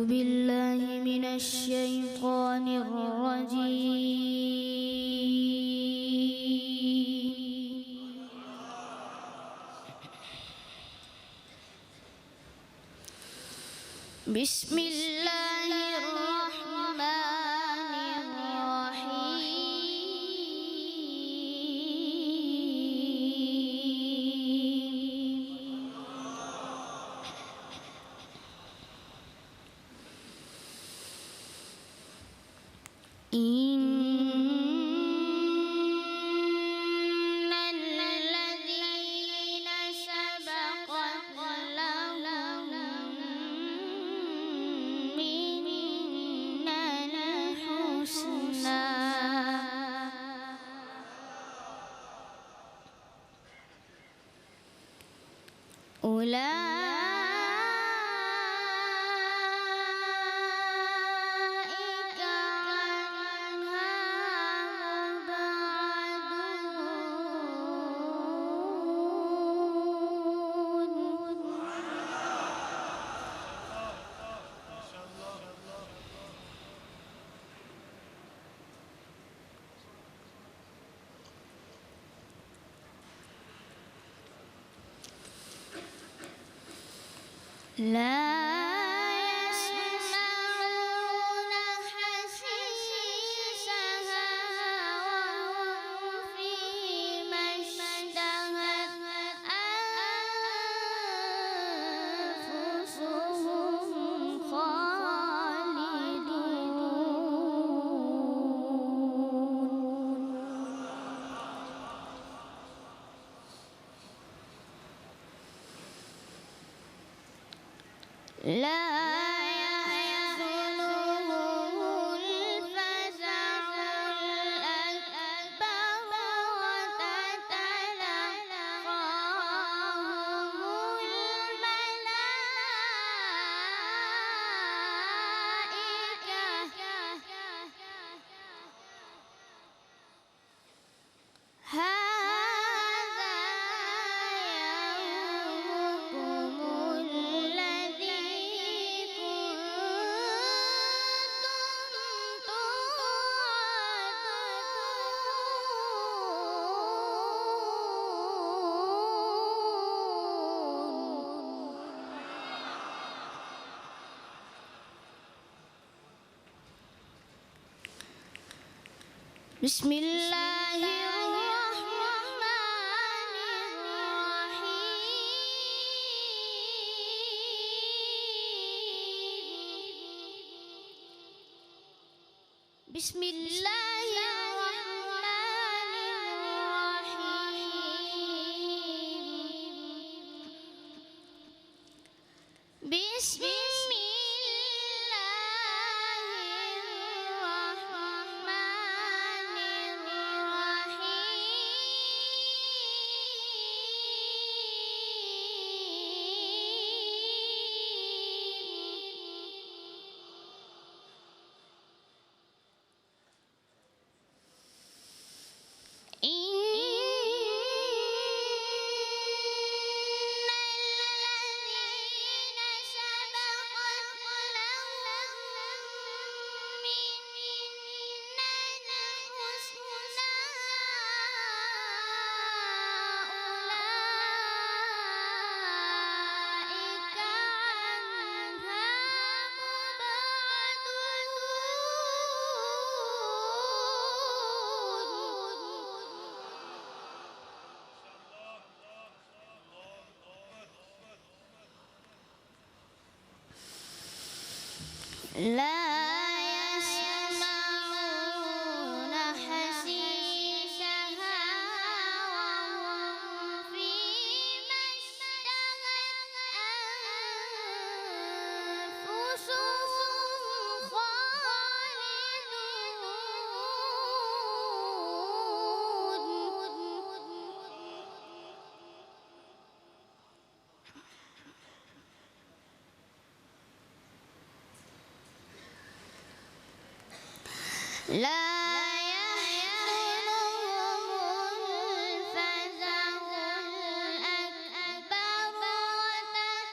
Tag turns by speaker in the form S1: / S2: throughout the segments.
S1: أعوذ بالله من الشيطان الرجيم. بسم الله الرحمن الرحيم. إن الذين سبقت لهم منا الحسنى أولئك عنها لا يسمعون حسيسها وهم فيما اشتهت أنفسهم خالدون. لا يحزنهم الفزع الأكبر وتتلقاهم الملائكة هذا يومكم الذي كنتم توعدون. بسم الله الرحمن الرحيم. بسم الله الرحمن الرحيم. بسم لا يسمعون حسيسها وهم فيما اشتهت أنفسهم خالدون. لا يحزنهم الفزع الأكبر وتتلقاهم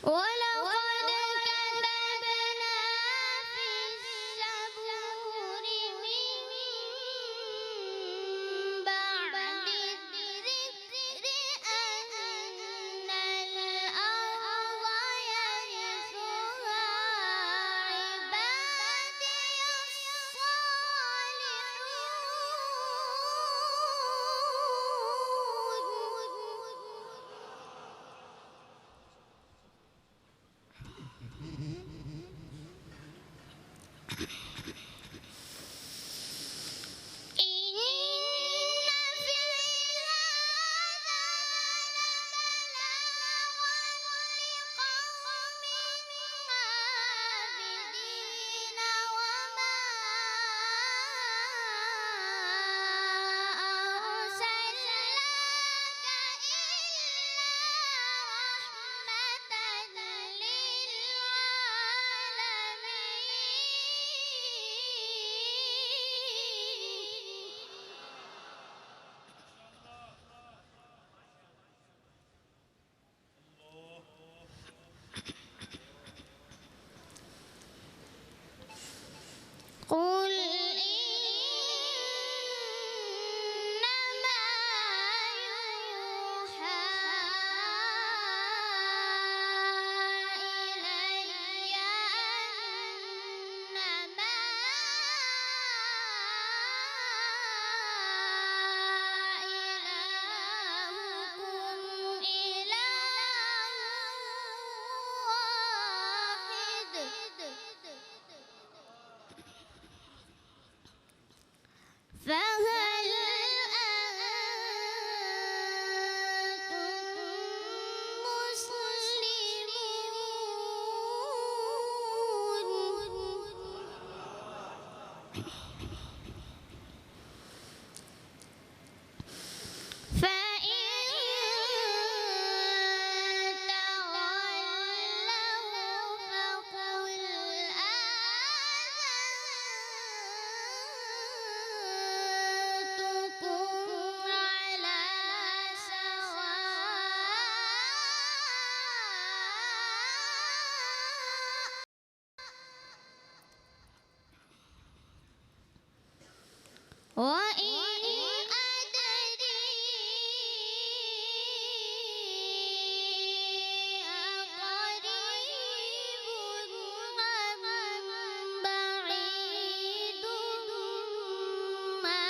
S1: ولقد كتبنا في الزبور من بعد الذكر أن الأرض يرثها عبادي قل إنما يوحى إلي أنما إلهكم إله واحد فهل أنتم مسلمون فإن تولوا فقل آذنتكم على سواء وإن أدري أقريب أم بعيد ما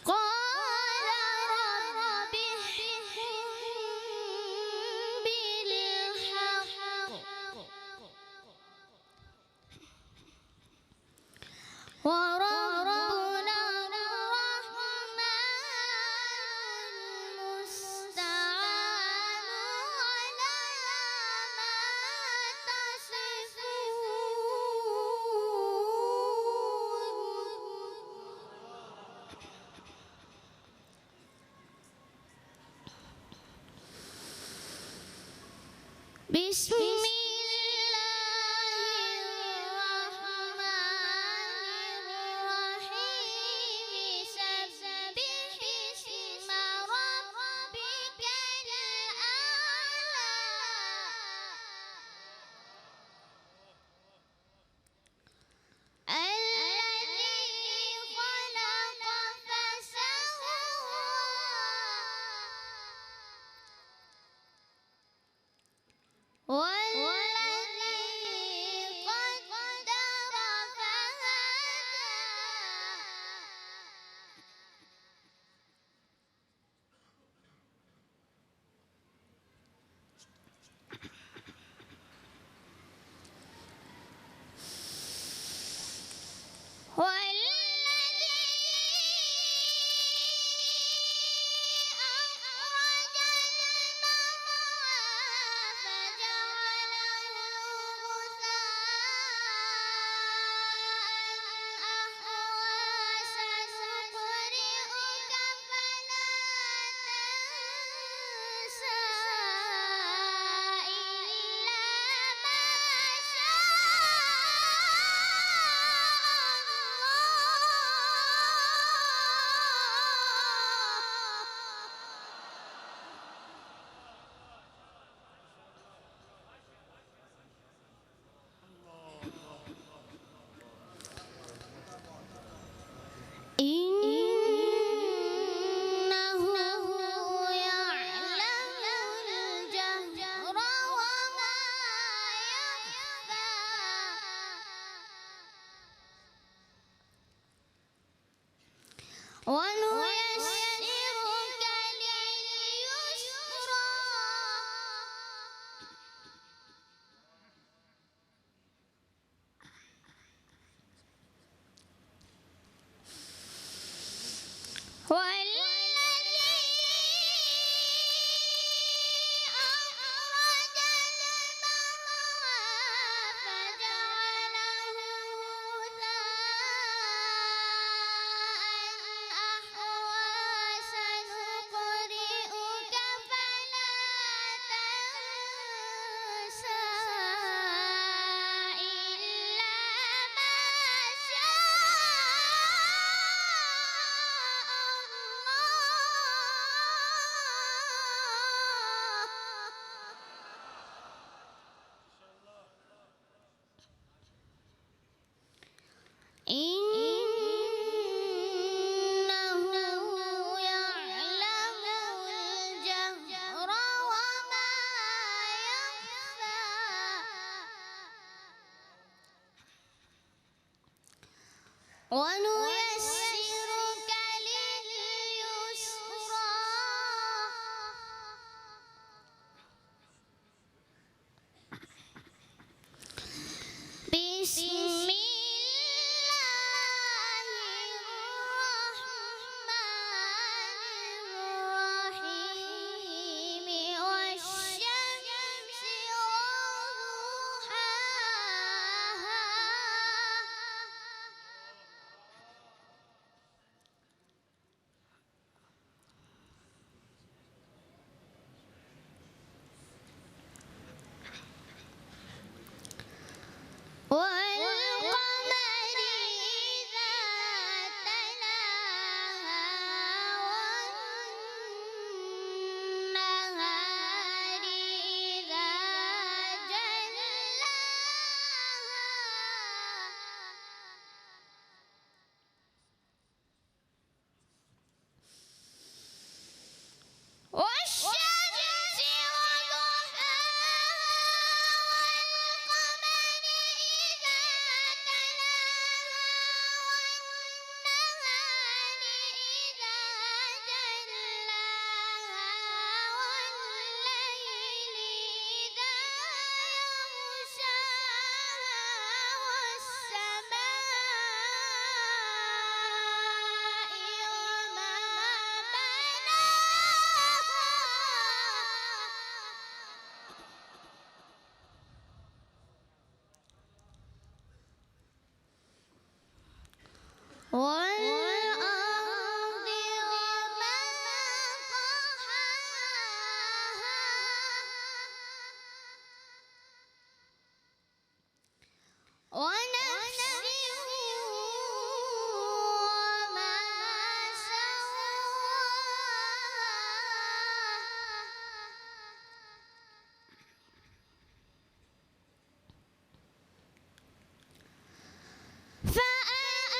S1: قال رب احكم بالحق وربنا الرحمن المستعان على ما تصفون بسم الله الرحمن الرحيم سبح اسم ربك الأعلى الذي خلق فسوى والذي والذي أخرج المرعى فجعله غثاء أحوى سنقرئك فلا تنسى إلا ما إنه يعلم الجهر وما يخفى ونيسرك لليسرى والذي أخرج المرعى فجعله غثاء أحوى سنقرئك فلا تنسى إلا ما إنه يعلم الجهر وما يخفى ونيسرك لليسرى بسم الله الرحمن الرحيم والشمس وضحاها والقمر إذا تلاها والنهار إذا جلاها والشمس وضحاها والقمر إذا تلاها والنهار إذا جلاها والليل إذا يغشاها والسماء وما بناها والأرض وما طحاها ونفس وما سواها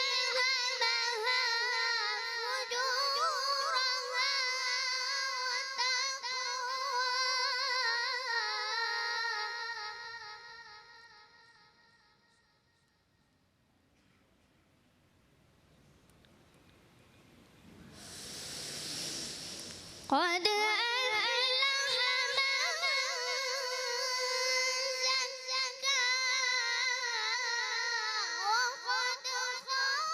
S1: فألهمها فجورها وتقواها قد أفلح من زكاها وقد خاب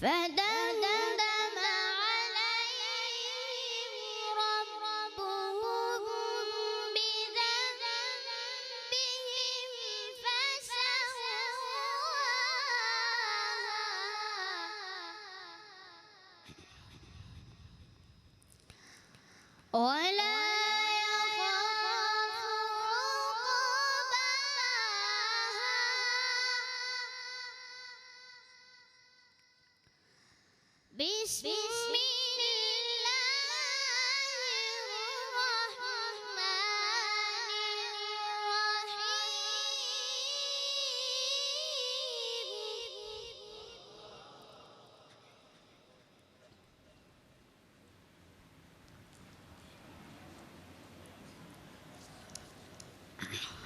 S1: فدمدم عليهم ربهم بذنبهم فسواها ولا يخاف عقباها بسم الله الرحمن الرحيم